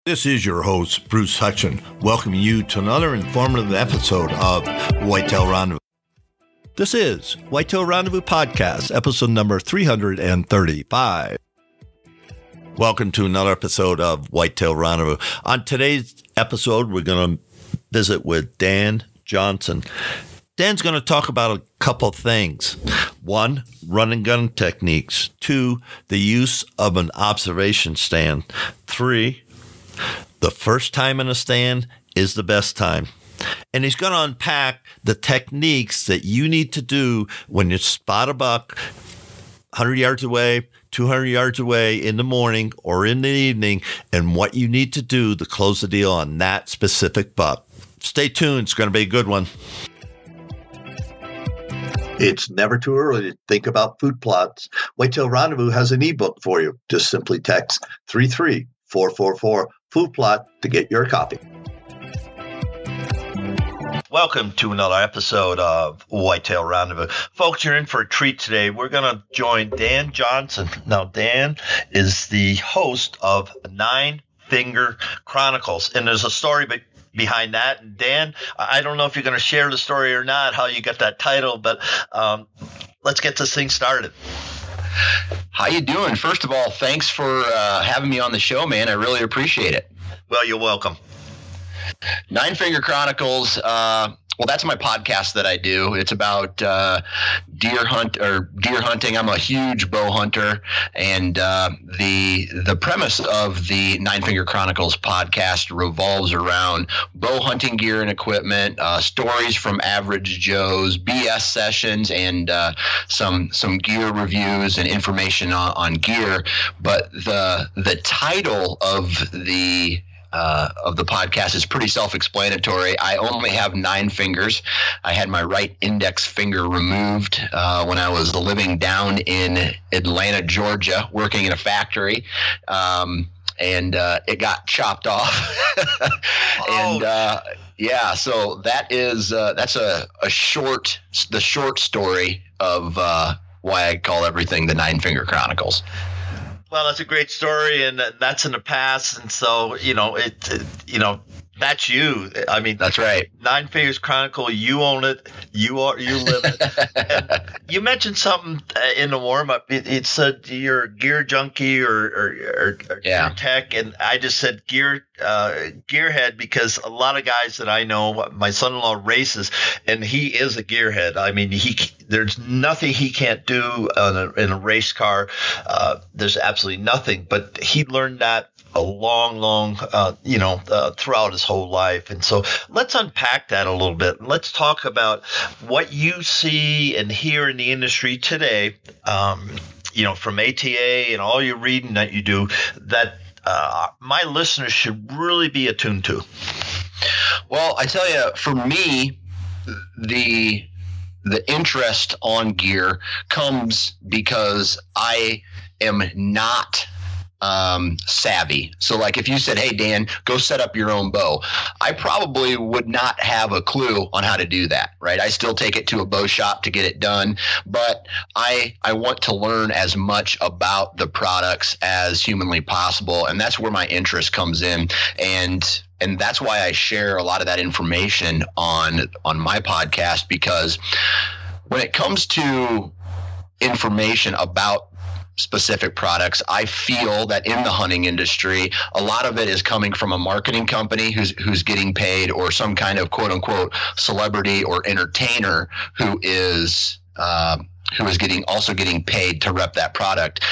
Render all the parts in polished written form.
This is your host, Bruce Hutchin, welcoming you to another informative episode of Whitetail Rendezvous. This is Whitetail Rendezvous Podcast, episode number 335. Welcome to another episode of Whitetail Rendezvous. On today's episode, we're going to visit with Dan Johnson. Dan's going to talk about a couple of things. One, run and gun techniques. Two, the use of an observation stand. Three, the first time in a stand is the best time. And he's going to unpack the techniques that you need to do when you spot a buck 100 yards away, 200 yards away in the morning or in the evening, and what you need to do to close the deal on that specific buck. Stay tuned. It's going to be a good one. It's never too early to think about food plots. Whitetail Rendezvous has an ebook for you. Just simply text 33444 food plot to get your copy. Welcome to another episode of Whitetail Rendezvous. Folks, you're in for a treat today. We're going to join Dan Johnson. Now, Dan is the host of Nine Finger Chronicles, and there's a story behind that. And Dan, I don't know if you're going to share the story or not, how you got that title, but let's get this thing started. How you doing? First of all, thanks for having me on the show, man. I really appreciate it. Well, you're welcome. Nine Finger Chronicles. Well, that's my podcast that I do. It's about deer hunting. I'm a huge bow hunter, and the premise of the Nine Finger Chronicles podcast revolves around bow hunting gear and equipment, stories from average Joes, BS sessions, and some gear reviews and information on gear. But the title of the podcast is pretty self-explanatory. I only have 9 fingers. I had my right index finger removed when I was living down in Atlanta, Georgia, working in a factory. And it got chopped off. And so that's the short story of why I call everything the Nine Finger Chronicles. Well, that's a great story, and that's in the past, and so that's you. I mean, that's right. Nine Fingers Chronicle, you own it. You live it. And you mentioned something in the warm up. It said you're a gear junkie or gear tech, and I just said gearhead because a lot of guys that I know, my son-in-law races, and he is a gearhead. I mean, there's nothing he can't do in a race car. There's absolutely nothing, but he learned that a long, throughout his whole life. And so let's unpack that a little bit. Let's talk about what you see and hear in the industry today, from ATA and all your reading that you do, that my listeners should really be attuned to. Well, I tell you, for me, the interest on gear comes because I am not savvy. So like if you said, hey, Dan, go set up your own bow, I probably would not have a clue on how to do that, right? I still take it to a bow shop to get it done, but I want to learn as much about the products as humanly possible. And that's where my interest comes in. And that's why I share a lot of that information on my podcast, because when it comes to information about specific products, I feel that in the hunting industry, a lot of it is coming from a marketing company who's getting paid, or some kind of quote unquote celebrity or entertainer who is getting paid to rep that product.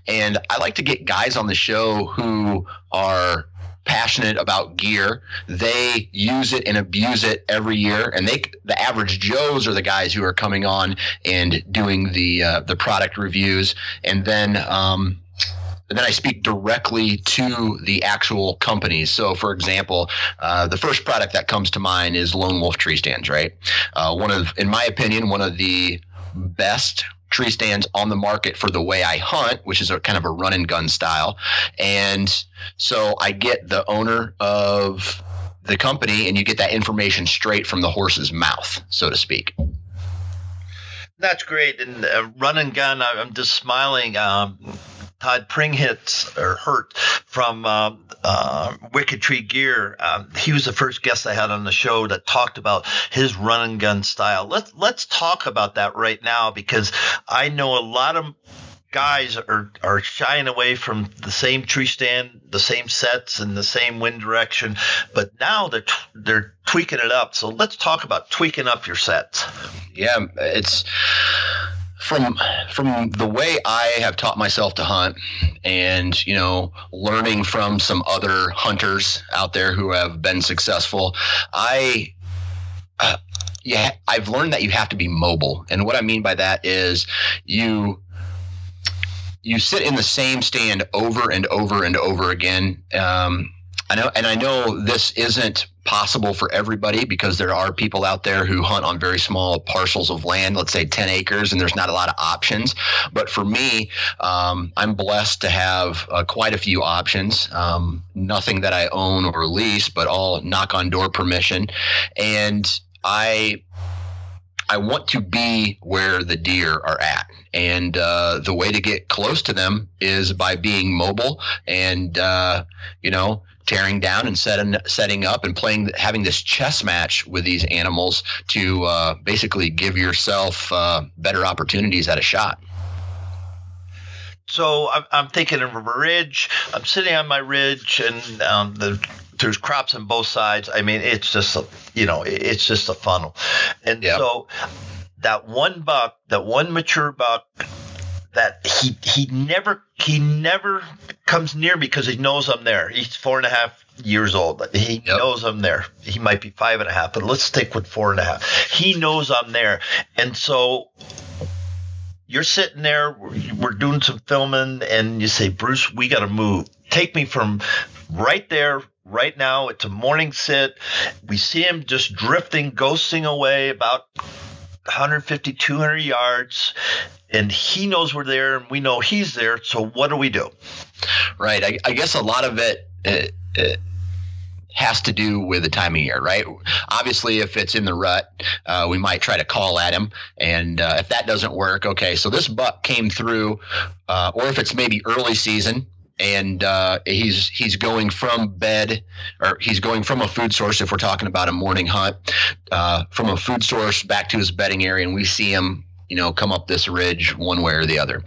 And I like to get guys on the show who are passionate about gear. They use it and abuse it every year, and the average Joes are the guys who are coming on and doing the product reviews, and then I speak directly to the actual companies. So, for example, the first product that comes to mind is Lone Wolf tree stands, right? In my opinion, one of the best tree stands on the market for the way I hunt, which is a kind of a run and gun style. And so I get the owner of the company, and you get that information straight from the horse's mouth, so to speak. That's great. And run and gun, I'm just smiling. Todd Hurt from Wicked Tree Gear. He was the first guest I had on the show that talked about his run and gun style. Let's talk about that right now, because I know a lot of guys are shying away from the same tree stand, the same sets, and the same wind direction, but now they're tweaking it up. So let's talk about tweaking up your sets. Yeah, it's from the way I have taught myself to hunt, and learning from some other hunters out there who have been successful. I've learned that you have to be mobile, and what I mean by that is you sit in the same stand over and over and over again. I know this isn't possible for everybody, because there are people out there who hunt on very small parcels of land, let's say 10 acres, and there's not a lot of options. But for me, I'm blessed to have quite a few options, nothing that I own or lease, but all knock on door permission. And I want to be where the deer are at. And the way to get close to them is by being mobile and, tearing down and setting up and having this chess match with these animals to basically give yourself better opportunities at a shot. So I'm thinking of a ridge. I'm sitting on my ridge, and there's crops on both sides. I mean, it's just a funnel. And so that one mature buck, that he never comes near me because he knows I'm there. He's 4.5 years old. He knows I'm there. He might be 5.5, but let's stick with 4.5. He knows I'm there. And so you're sitting there, we're doing some filming, and you say, Bruce, we got to move. Take me from right there, right now. It's a morning sit. We see him just drifting, ghosting away about 150, 200 yards, and he knows we're there, and we know he's there. So what do we do? Right. I guess a lot of it has to do with the time of year, right? Obviously, if it's in the rut, we might try to call at him. And if that doesn't work, okay, so this buck came through, or if it's maybe early season, and he's going from bed, or he's going from a food source, if we're talking about a morning hunt, from a food source back to his bedding area, and we see him come up this ridge one way or the other.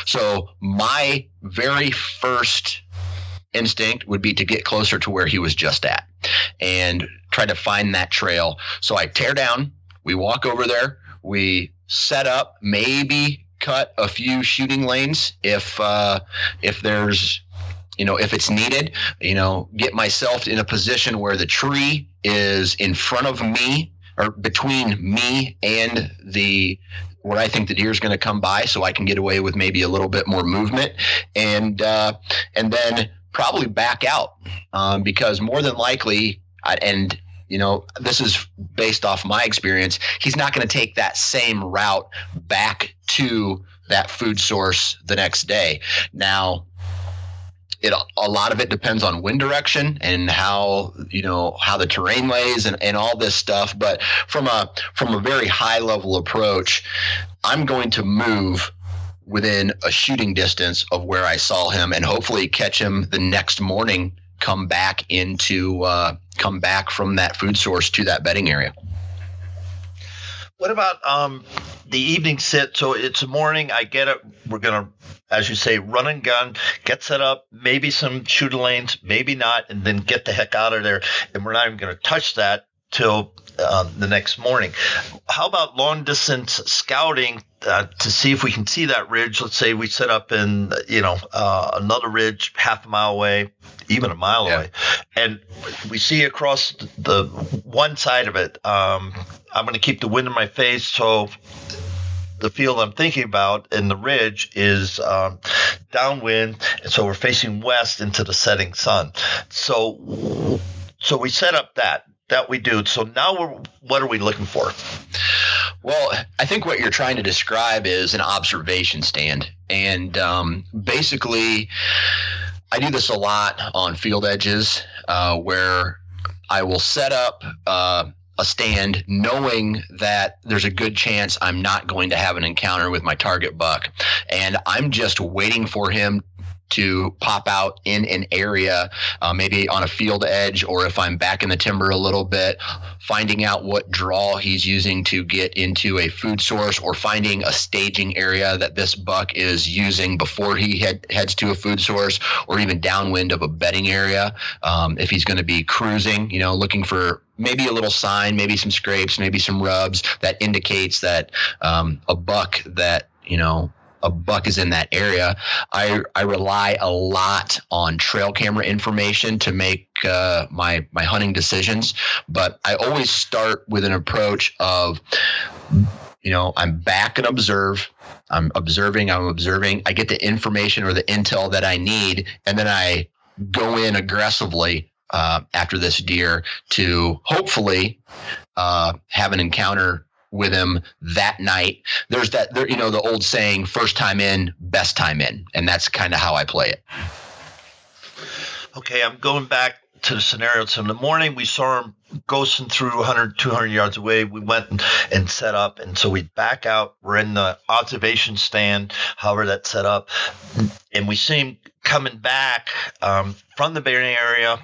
So my very first instinct would be to get closer to where he was just at and try to find that trail. So I tear down, we walk over there, we set up, maybe cut a few shooting lanes if there's, if it's needed, get myself in a position where the tree is in front of me or between me and where I think the deer is going to come by, so I can get away with maybe a little bit more movement, and then probably back out, because more than likely, this is based off my experience, he's not going to take that same route back to that food source the next day. Now, a lot of it depends on wind direction and how the terrain lays and all this stuff. But from a very high level approach, I'm going to move within a shooting distance of where I saw him, and hopefully catch him the next morning, come back from that food source to that bedding area. What about the evening sit? So it's a morning. I get it. We're going to, as you say, run and gun, get set up, maybe some shooter lanes, maybe not, and then get the heck out of there. And we're not even going to touch that till the next morning. How about long distance scouting to see if we can see that ridge? Let's say we set up in another ridge half a mile away, even a mile away, and we see across the one side of it. I'm going to keep the wind in my face, so the field I'm thinking about in the ridge is downwind, and so we're facing west into the setting sun. So we set up that we do. So now what are we looking for? Well, I think what you're trying to describe is an observation stand. And basically, I do this a lot on field edges where I will set up a stand knowing that there's a good chance I'm not going to have an encounter with my target buck. And I'm just waiting for him to pop out in an area, maybe on a field edge, or if I'm back in the timber a little bit, finding out what draw he's using to get into a food source, or finding a staging area that this buck is using before he heads to a food source, or even downwind of a bedding area. If he's going to be cruising, looking for maybe a little sign, maybe some scrapes, maybe some rubs that indicates that a buck is in that area. I rely a lot on trail camera information to make my hunting decisions, but I always start with an approach of, I'm back and observe. I'm observing. I get the information or the intel that I need, and then I go in aggressively after this deer to hopefully have an encounter with him that night. There's the old saying, first time in, best time in. And that's kind of how I play it. Okay, I'm going back to the scenario. So in the morning, we saw him ghosting through 100, 200 yards away. We went and set up. And so we back out. We're in the observation stand, however that's set up. And we see him coming back from the bedding area,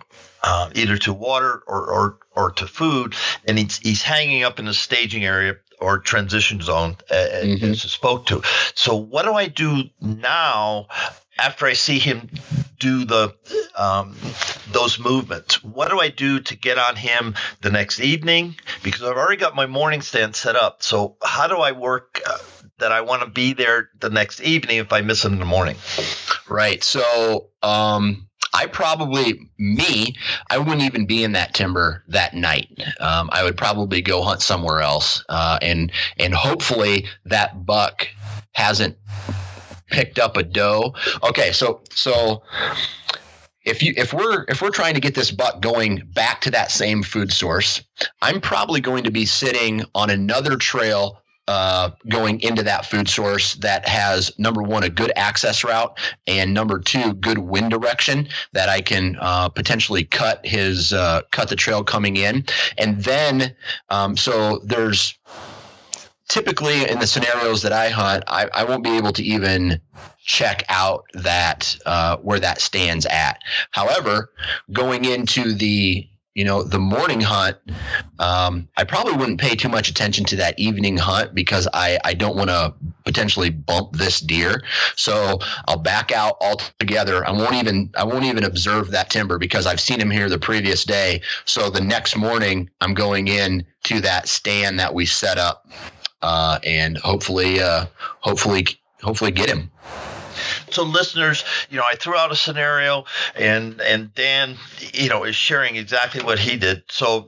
either to water or to food, and he's hanging up in the staging area or transition zone, as you spoke to. So what do I do now after I see him do those movements? What do I do to get on him the next evening? Because I've already got my morning stand set up. So how do I work that I want to be there the next evening if I miss him in the morning? Right. So I wouldn't even be in that timber that night. I would probably go hunt somewhere else. And hopefully that buck hasn't picked up a doe. Okay. So if we're trying to get this buck going back to that same food source, I'm probably going to be sitting on another trail going into that food source that has, number one, a good access route, and number two, good wind direction that I can potentially cut the trail coming in. And then, so there's typically in the scenarios that I hunt, I won't be able to even check out that where that stands at. However, going into the morning hunt, I probably wouldn't pay too much attention to that evening hunt because I don't want to potentially bump this deer. So I'll back out altogether. I won't even observe that timber because I've seen him here the previous day. So the next morning I'm going in to that stand that we set up, and hopefully get him. So listeners, I threw out a scenario and Dan, is sharing exactly what he did. So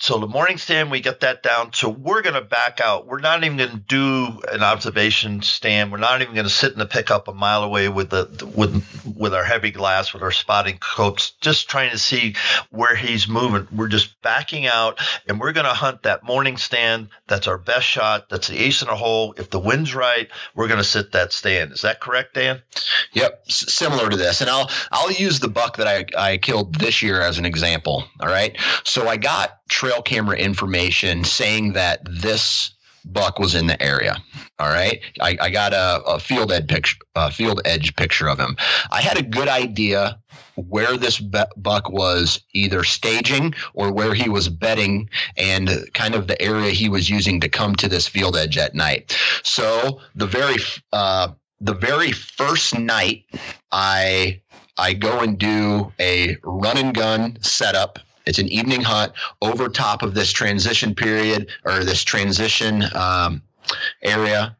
the morning stand, we got that down. So we're going to back out. We're not even going to do an observation stand. We're not even going to sit in the pickup a mile away with our heavy glass, with our spotting coats, just trying to see where he's moving. We're just backing out, and we're going to hunt that morning stand. That's our best shot. That's the ace in the hole. If the wind's right, we're going to sit that stand. Is that correct, Dan? Yep, similar to this, and I'll use the buck that I killed this year as an example. All right, so I got trail camera information saying that this buck was in the area. All right, I got a field edge picture of him. I had a good idea where this buck was either staging or where he was bedding, and kind of the area he was using to come to this field edge at night. So the very first night, I go and do a run and gun setup. It's an evening hunt over top of this transition period, or this transition area,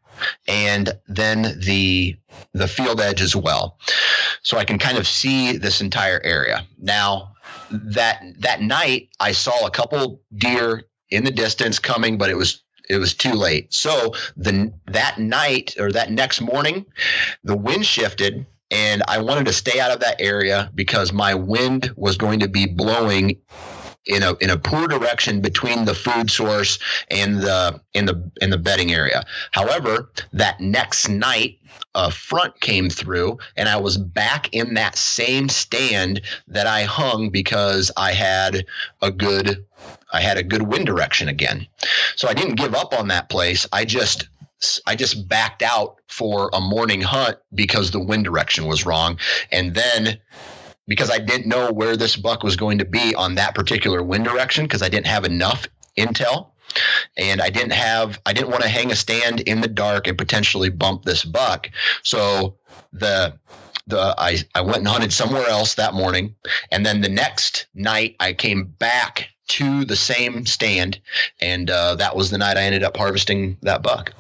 and then the field edge as well. So I can kind of see this entire area. Now, that night, I saw a couple deer in the distance coming, but it was too late. So that night, or that next morning, the wind shifted, and I wanted to stay out of that area because my wind was going to be blowing in a poor direction between the food source and the bedding area. However, that next night, a front came through, and I was back in that same stand that I hung because I had a good wind direction again. So I didn't give up on that place. I just backed out for a morning hunt because the wind direction was wrong. And then because I didn't know where this buck was going to be on that particular wind direction, because I didn't have enough intel, and I didn't want to hang a stand in the dark and potentially bump this buck. So I went and hunted somewhere else that morning. And then the next night I came back to the same stand, and that was the night I ended up harvesting that buck.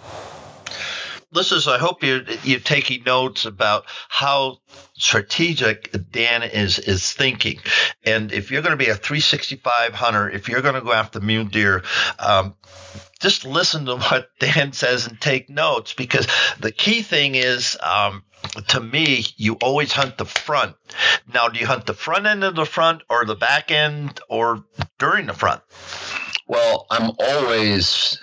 Listeners, I hope you're taking notes about how strategic Dan is thinking. And if you're going to be a 365 hunter, if you're going to go after mule deer, just listen to what Dan says and take notes, because the key thing is, to me, you always hunt the front. Now, do you hunt the front end of the front or the back end or during the front? Well, I'm always,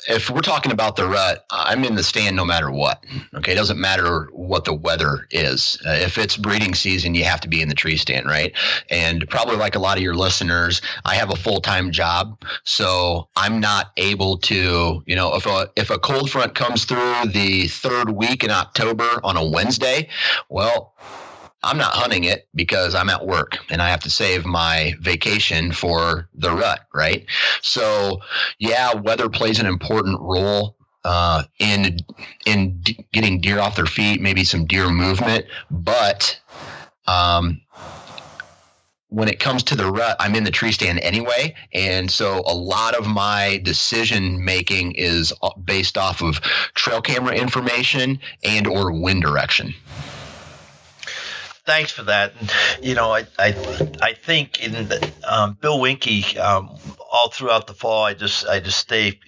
if we're talking about the rut, I'm in the stand no matter what. Okay. It doesn't matter what the weather is. If it's breeding season, you have to be in the tree stand, right? And probably like a lot of your listeners, I have a full-time job. So I'm not able to, if a cold front comes through the third week in October on a Wednesday, well, I'm not hunting it because I'm at work and I have to save my vacation for the rut, right? So, yeah, weather plays an important role in getting deer off their feet, maybe some deer movement. But when it comes to the rut, I'm in the tree stand anyway. And so a lot of my decision making is based off of trail camera information and or wind direction. Thanks for that. And, I think in Bill Winke, all throughout the fall, I just stay,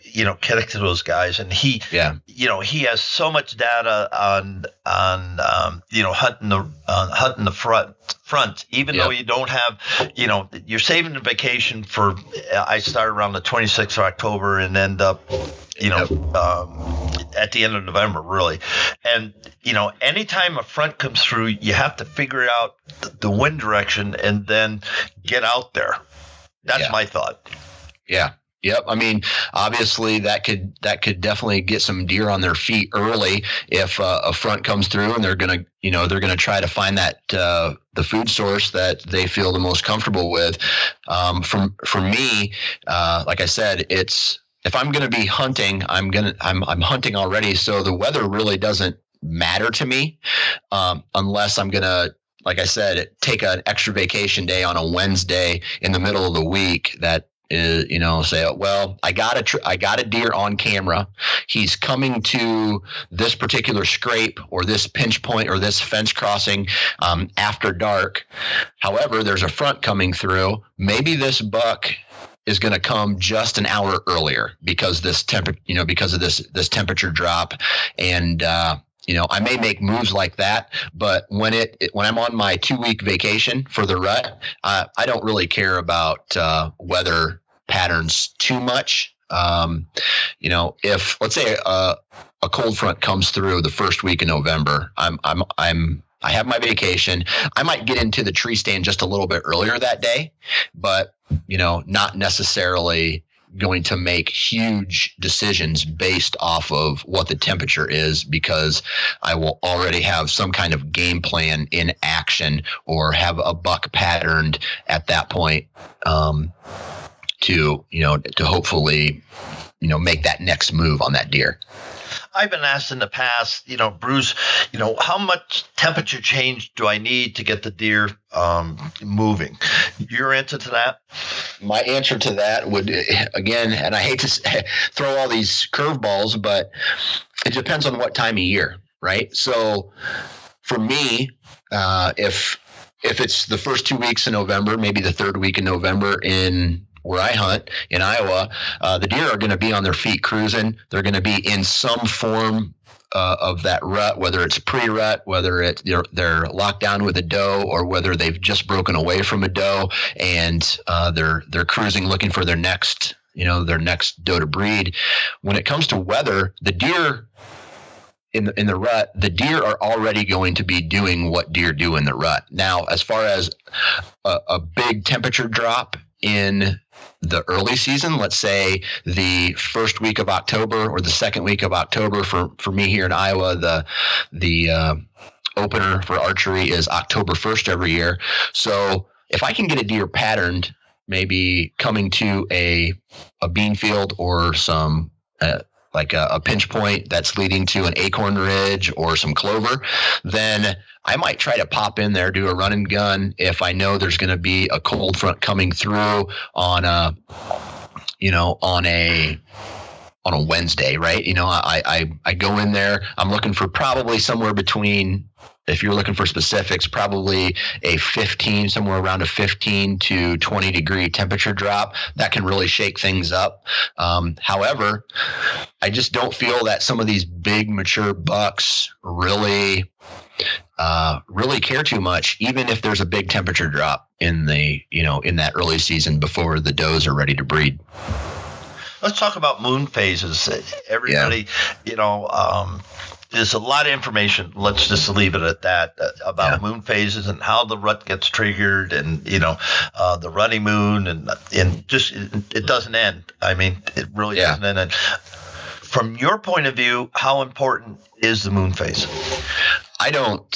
connected to those guys, and he has so much data on hunting the front, even though you don't have, you're saving the vacation for. I started around the 26th of October and end up, at the end of November, really. And, anytime a front comes through, you have to figure out the wind direction and then get out there. That's my thought. Yeah. Yep. I mean, obviously that could definitely get some deer on their feet early if a front comes through and they're going to try to find that the food source that they feel the most comfortable with. For me, like I said, if I'm going to be hunting, I'm hunting already. So the weather really doesn't matter to me, unless I'm going to, like I said, take an extra vacation day on a Wednesday in the middle of the week that is, say, well, I got a deer on camera. He's coming to this particular scrape or this pinch point or this fence crossing after dark. However, there's a front coming through. Maybe this buck is going to come just an hour earlier because because of this temperature drop. And, I may make moves like that, but when I'm on my 2-week vacation for the rut, I don't really care about weather patterns too much. If let's say a cold front comes through the first week in November, I have my vacation. I might get into the tree stand just a little bit earlier that day, but not necessarily going to make huge decisions based off of what the temperature is, because I will already have some kind of game plan in action or have a buck patterned at that point to hopefully make that next move on that deer. I've been asked in the past, Bruce, how much temperature change do I need to get the deer moving? Your answer to that? My answer to that would, again, and I hate to throw all these curveballs, but it depends on what time of year, right? So for me, if it's the first 2 weeks in November, maybe the third week in November where I hunt in Iowa, the deer are going to be on their feet cruising. They're going to be in some form of that rut, whether it's pre-rut, whether they're locked down with a doe, or whether they've just broken away from a doe and they're cruising looking for their next doe to breed. When it comes to weather, the deer in the rut, the deer are already going to be doing what deer do in the rut. Now, as far as a big temperature drop in the early season, let's say the first week of October or the second week of October. For me here in Iowa, the opener for archery is October 1st every year. So if I can get a deer patterned, maybe coming to a bean field or some like a pinch point that's leading to an acorn ridge or some clover, then I might try to pop in there, do a run and gun if I know there's going to be a cold front coming through on a Wednesday, right? I go in there, I'm looking for probably somewhere between, if you're looking for specifics, probably somewhere around a 15 to 20 degree temperature drop. That can really shake things up. However, I just don't feel that some of these big mature bucks really care too much, even if there's a big temperature drop in that early season before the does are ready to breed. Let's talk about moon phases. Everybody, there's a lot of information. Let's just leave it at that about moon phases and how the rut gets triggered, and the running moon, and just it doesn't end. I mean, it really doesn't end. And from your point of view, how important is the moon phase? I don't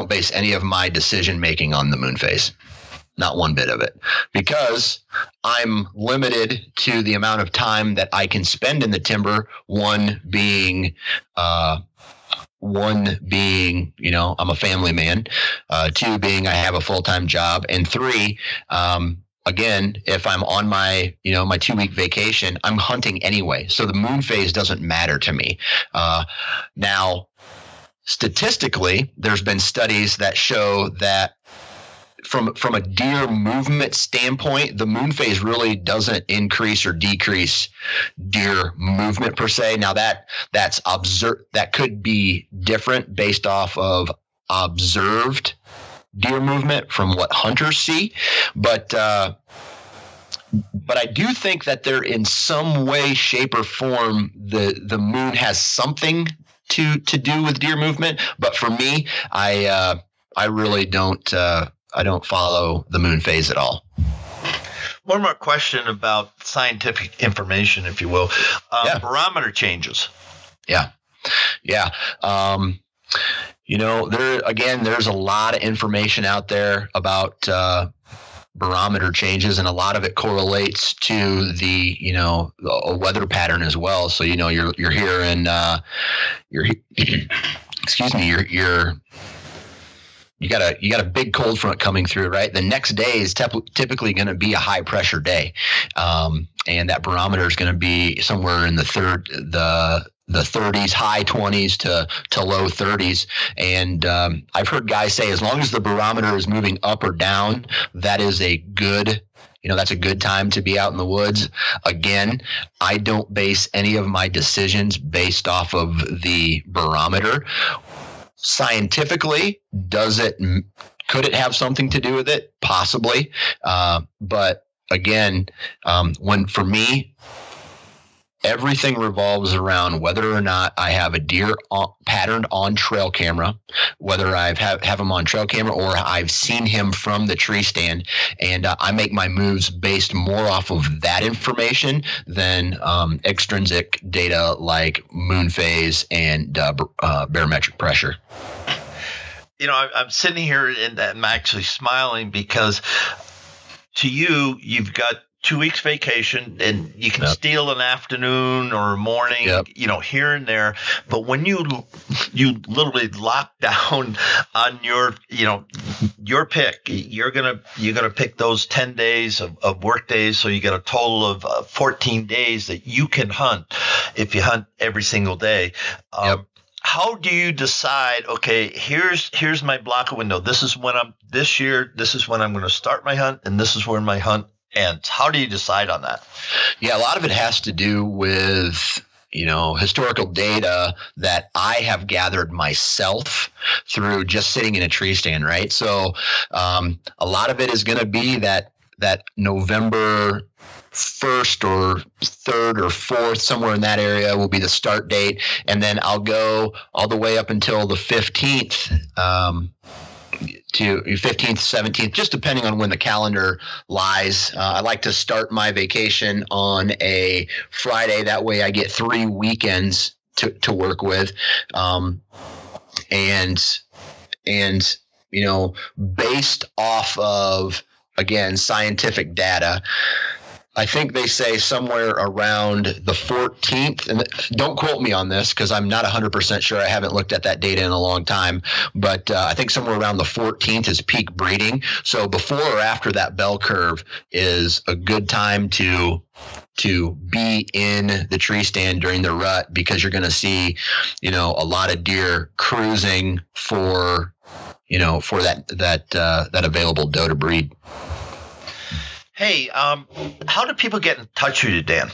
base any of my decision making on the moon phase. Not one bit of it, because I'm limited to the amount of time that I can spend in the timber. One being, I'm a family man. Two being I have a full-time job, and three, again, if I'm on my 2-week vacation, I'm hunting anyway. So the moon phase doesn't matter to me. Now, statistically, there's been studies that show that from a deer movement standpoint, the moon phase really doesn't increase or decrease deer movement per se. Now that's observed. That could be different based off of observed deer movement from what hunters see, but I do think that there, in some way, shape, or form, the moon has something to do with deer movement. But for me, I really don't. I don't follow the moon phase at all. One more question about scientific information, if you will. Barometer changes. Yeah. There's a lot of information out there about barometer changes, and a lot of it correlates to the a weather pattern as well. So you're hearing you got a big cold front coming through, right? The next day is typically going to be a high pressure day, and that barometer is going to be somewhere in the 30s, high 20s to low 30s. And I've heard guys say, as long as the barometer is moving up or down, that is a good. That's a good time to be out in the woods. Again, I don't base any of my decisions based off of the barometer. Scientifically, could it have something to do with it? Possibly. But again, for me, everything revolves around whether or not I have a deer patterned on trail camera, whether I have him on trail camera or I've seen him from the tree stand, and I make my moves based more off of that information than extrinsic data like moon phase and barometric pressure. I'm sitting here and I'm actually smiling because to you, you've got 2 weeks vacation and you can steal an afternoon or a morning, here and there. But when you literally lock down on your pick, you're gonna pick those 10 days of work days. So you get a total of 14 days that you can hunt if you hunt every single day. How do you decide, okay, here's my block of window. This is when I'm going to start my hunt, and this is where my hunt ends. How do you decide on that? Yeah, a lot of it has to do with, historical data that I have gathered myself through just sitting in a tree stand, right? So a lot of it is going to be that November 1st or 3rd or 4th, somewhere in that area will be the start date. And then I'll go all the way up until the 15th to 15th, 17th, just depending on when the calendar lies. I like to start my vacation on a Friday. That way I get 3 weekends to work with. And based off of, again, scientific data, I think they say somewhere around the 14th, and don't quote me on this because I'm not 100% sure. I haven't looked at that data in a long time, but I think somewhere around the 14th is peak breeding. So before or after that bell curve is a good time to be in the tree stand during the rut, because you're going to see, a lot of deer cruising for that available doe to breed. Hey, how do people get in touch with you, Dan?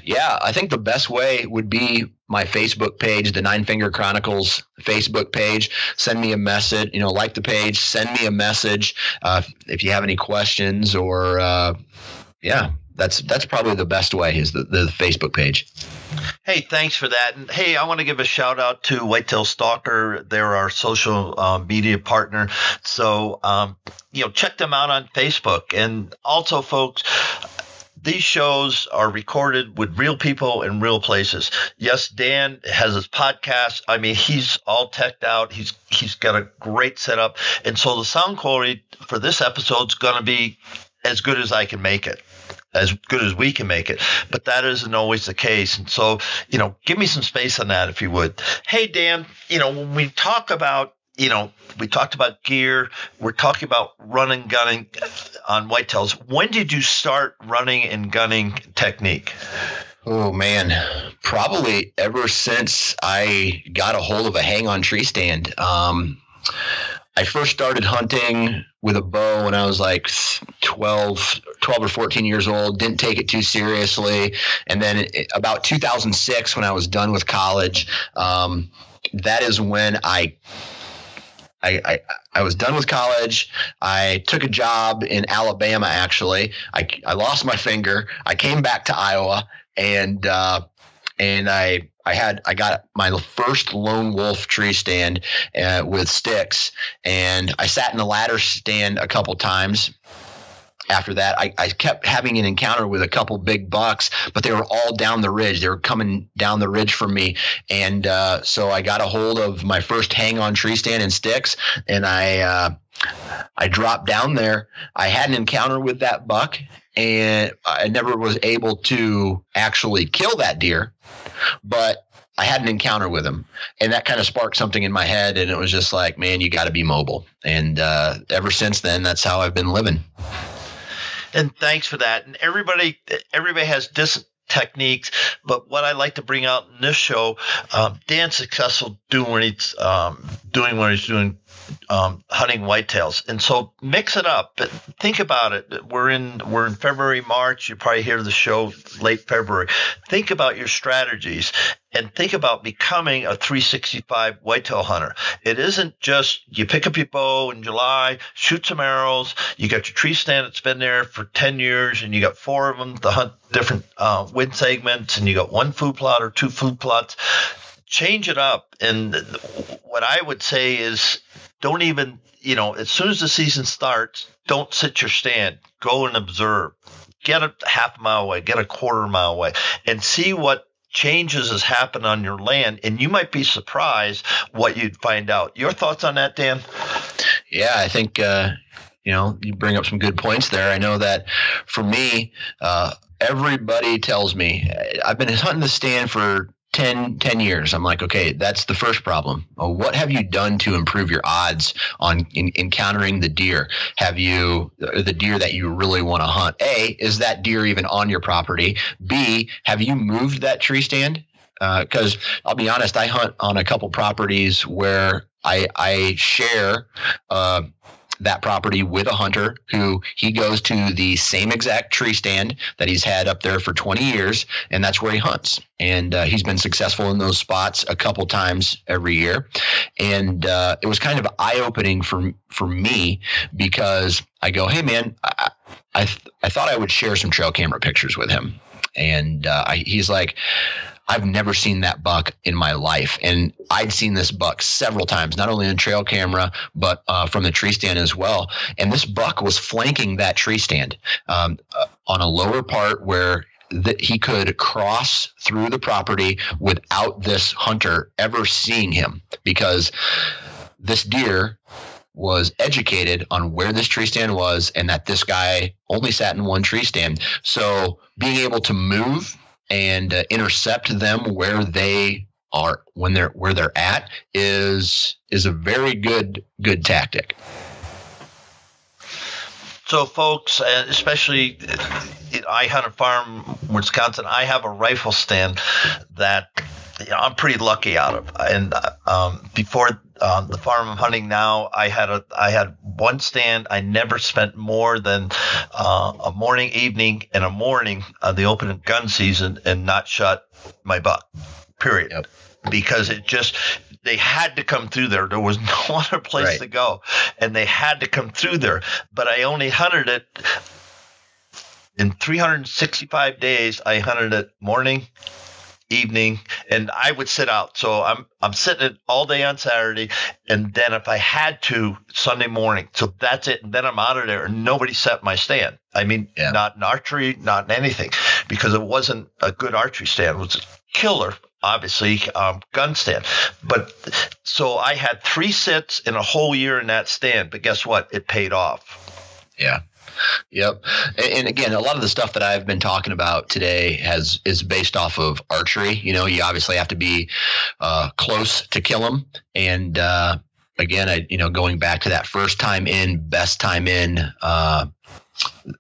Yeah, I think the best way would be my Facebook page, the Nine Finger Chronicles Facebook page. Send me a message, like the page, send me a message if you have any questions, or that's probably the best way, is the Facebook page. Hey, thanks for that. And hey, I want to give a shout out to Whitetail Stalker. They're our social media partner. So, check them out on Facebook. And also, folks, these shows are recorded with real people in real places. Yes, Dan has his podcast. I mean, he's all teched out. He's got a great setup. And so the sound quality for this episode is going to be as good as I can make it, as good as we can make it. But that isn't always the case. And so, give me some space on that if you would. Hey, Dan, when we talk about, we talked about gear, we're talking about running, gunning on whitetails. When did you start running and gunning technique? Oh, man, probably ever since I got a hold of a hang-on tree stand. I first started hunting with a bow when I was like 12 or 14 years old, didn't take it too seriously. And then about 2006, when I was done with college, that is when I was done with college. I took a job in Alabama, actually. I lost my finger. I came back to Iowa, and I got my first lone wolf tree stand with sticks, and I sat in the ladder stand a couple times. After that, I kept having an encounter with a couple big bucks, but they were all down the ridge. They were coming down the ridge from me. And so I got a hold of my first hang-on tree stand and sticks, and I dropped down there. I had an encounter with that buck, and I never was able to actually kill that deer, but I had an encounter with him, and that kind of sparked something in my head, and it was just like, man, you got to be mobile. And ever since then, that's how I've been living. And thanks for that. And everybody has different techniques, but what I like to bring out in this show, Dan's successful doing what he's doing, hunting whitetails. And so mix it up. But think about it. We're in February, March. You probably hear the show late February. Think about your strategies and think about becoming a 365 whitetail hunter. It isn't just you pick up your bow in July, shoot some arrows. You got your tree stand that's been there for 10 years, and you got 4 of them to hunt different wind segments, and you got 1 food plot or 2 food plots. Change it up. And what I would say is, don't even, as soon as the season starts, don't sit your stand. Go and observe. Get a half mile away, get a quarter mile away, and see what changes has happened on your land. And you might be surprised what you'd find out. Your thoughts on that, Dan? Yeah, I think, you bring up some good points there. I know that for me, everybody tells me, I've been hunting the stand for 10 years. I'm like, okay, that's the first problem. What have you done to improve your odds on encountering the deer? Have you, the deer that you really want to hunt? A, is that deer even on your property? B, have you moved that tree stand? Because I'll be honest, I hunt on a couple properties where I share that property with a hunter who he goes to the same exact tree stand that he's had up there for 20 years, and that's where he hunts. And he's been successful in those spots a couple times every year. And it was kind of eye-opening for me, because I go, hey, man, I thought I would share some trail camera pictures with him. And he's like, I've never seen that buck in my life. And I'd seen this buck several times, not only on trail camera, but from the tree stand as well. And this buck was flanking that tree stand on a lower part where that he could cross through the property without this hunter ever seeing him, because this deer was educated on where this tree stand was and that this guy only sat in one tree stand. So being able to move and intercept them where they are where they're at is a very good tactic. So, folks, especially I hunt a farm, Wisconsin. I have a rifle stand that I'm pretty lucky out of. And before the farm I'm hunting now, I had one stand. I never spent more than a morning, evening, and a morning of the open gun season and not shot my buck. Period. Yep. Because they had to come through there. There was no other place to go, and they had to come through there. But I only hunted it in 365 days. I hunted it morning, evening, and I would sit out. So I'm sitting it all day on Saturday, and then if I had to, Sunday morning. So that's it, and then I'm out of there, and nobody set my stand. I mean, not in archery, not in anything, because it wasn't a good archery stand. It was a killer, obviously, gun stand. But so I had 3 sits in a whole year in that stand. But guess what? It paid off. Yeah. Yep. And again, a lot of the stuff that I've been talking about today is based off of archery. You obviously have to be close to kill them. And again, going back to that first time in, best time in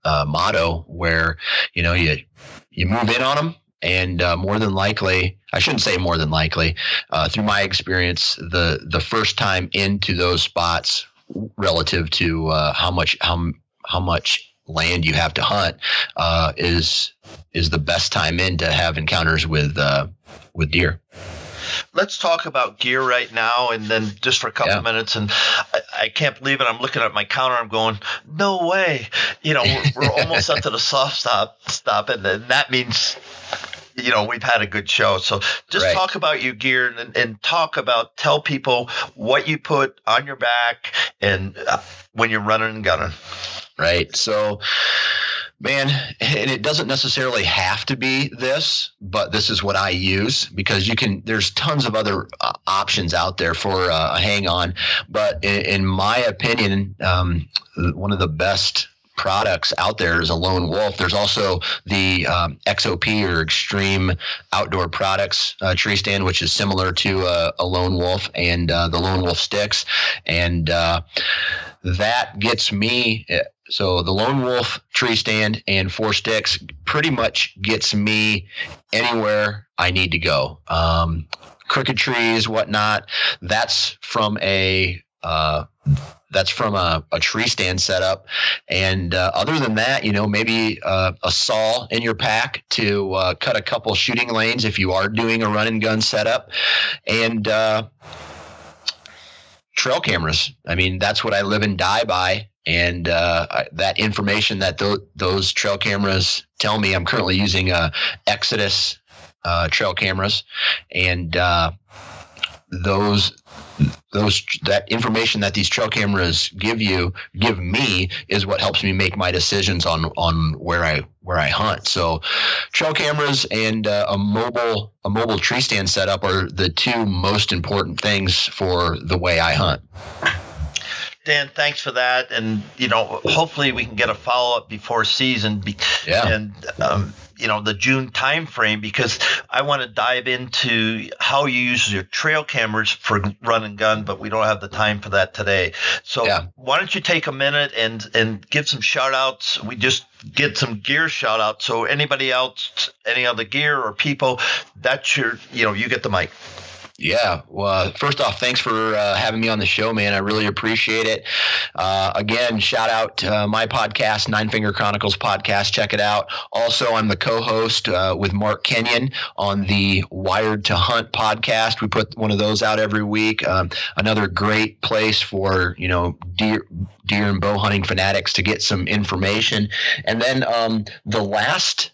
motto, where you move in on them. And more than likely, I shouldn't say more than likely, through my experience, the first time into those spots relative to how much land you have to hunt is the best time in to have encounters with deer. Let's talk about gear right now, and then just for a couple of minutes. And I can't believe it. I'm looking at my counter. I'm going, no way. We're almost up to the soft stop, and that means we've had a good show. So just talk about your gear and tell people what you put on your back and when you're running and gunning. Right. So, man, and it doesn't necessarily have to be this, but this is what I use, because there's tons of other options out there for a hang on. But in my opinion, one of the best products out there is a lone wolf. There's also the XOP, or Extreme Outdoor Products tree stand, which is similar to a lone wolf, and the lone wolf sticks. And that gets me. So the lone wolf tree stand and 4 sticks pretty much gets me anywhere I need to go. Crooked trees, whatnot. That's from a tree stand setup. And other than that, maybe a saw in your pack to cut a couple shooting lanes if you are doing a run and gun setup. And trail cameras. I mean, that's what I live and die by. And that information that those trail cameras tell me, I'm currently using Exodus trail cameras, and that information that these trail cameras give me is what helps me make my decisions on where I hunt. So trail cameras and a mobile tree stand setup are the 2 most important things for the way I hunt. Dan, thanks for that. And, hopefully we can get a follow-up before season and, the June time frame, because I want to dive into how you use your trail cameras for run and gun, but we don't have the time for that today. So why don't you take a minute and give some shout outs? We just get some gear shout outs. So anybody else, any other gear or people, that's you get the mic. Yeah. Well, first off, thanks for having me on the show, man. I really appreciate it. Again, shout out my podcast, Nine Finger Chronicles podcast. Check it out. Also, I'm the co-host with Mark Kenyon on the Wired to Hunt podcast. We put one of those out every week. Another great place for, deer and bow hunting fanatics to get some information. And then the last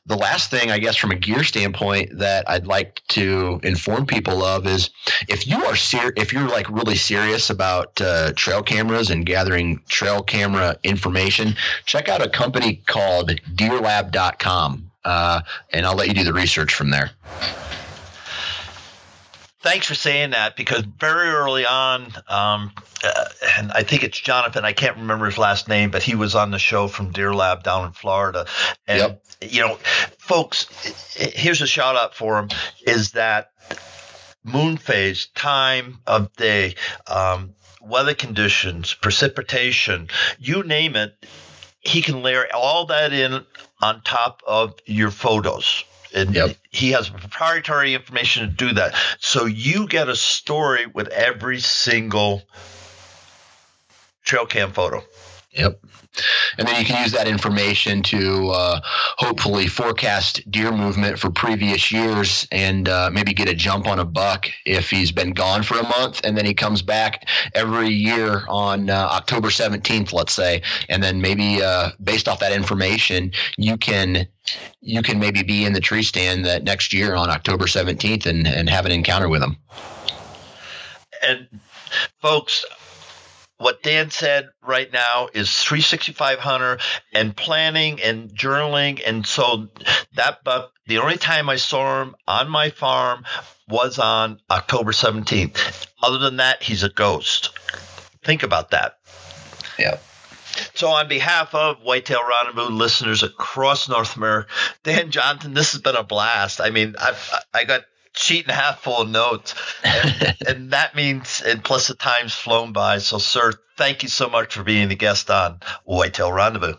the last thing, I guess, from a gear standpoint that I'd like to inform people of is if you're like really serious about trail cameras and gathering trail camera information, check out a company called deerlab.com, and I'll let you do the research from there. Thanks for saying that, because very early on, and I think it's Jonathan, I can't remember his last name, but he was on the show from Deer Lab down in Florida. And, folks, here's a shout out for him, is that moon phase, time of day, weather conditions, precipitation, you name it, he can layer all that in on top of your photos. And he has proprietary information to do that. So you get a story with every single trail cam photo. Yep. And then you can use that information to hopefully forecast deer movement for previous years and maybe get a jump on a buck if he's been gone for a month and then he comes back every year on October 17th, let's say. And then maybe based off that information, you can maybe be in the tree stand that next year on October 17th and have an encounter with him. And folks, what Dan said right now is 365 hunter and planning and journaling. And so that buck, the only time I saw him on my farm was on October 17th. Other than that, he's a ghost. Think about that. Yeah. So on behalf of Whitetail Rendezvous listeners across North America, Dan, Jonathan, this has been a blast. I mean, I got sheet and a half full of notes, and that means, and plus the time's flown by. So, sir, thank you so much for being the guest on Whitetail Rendezvous.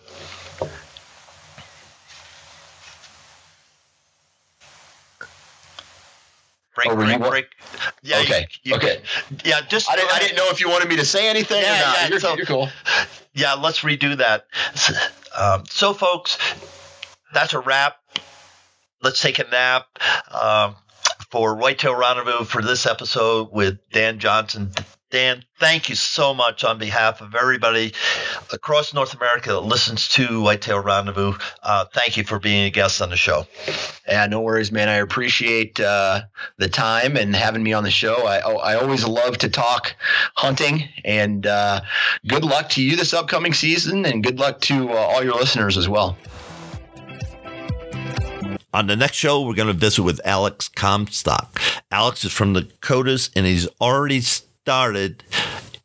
Break. Yeah. Okay. Okay. Yeah. Just. I didn't know if you wanted me to say anything or not. Yeah, you're cool. Yeah. Let's redo that. So, folks, that's a wrap. Let's take a nap. For Whitetail Rendezvous for this episode with Dan Johnson. Dan, thank you so much on behalf of everybody across North America that listens to Whitetail Rendezvous. Thank you for being a guest on the show. Yeah, no worries, man. I appreciate the time and having me on the show. I always love to talk hunting, and good luck to you this upcoming season, and good luck to all your listeners as well. On the next show, we're going to visit with Alex Comstock. Alex is from the Dakotas, and he's already started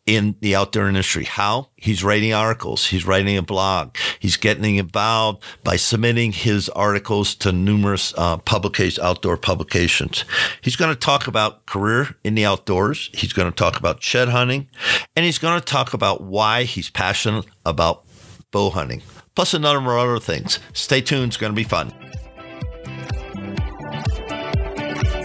in the outdoor industry. How? He's writing articles. He's writing a blog. He's getting involved by submitting his articles to numerous outdoor publications. He's going to talk about career in the outdoors. He's going to talk about shed hunting, and he's going to talk about why he's passionate about bow hunting, plus a number of other things. Stay tuned. It's going to be fun.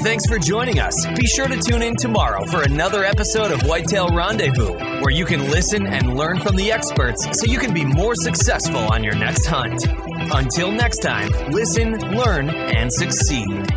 Thanks for joining us. Be sure to tune in tomorrow for another episode of Whitetail Rendezvous, where you can listen and learn from the experts so you can be more successful on your next hunt. Until next time, listen, learn, and succeed.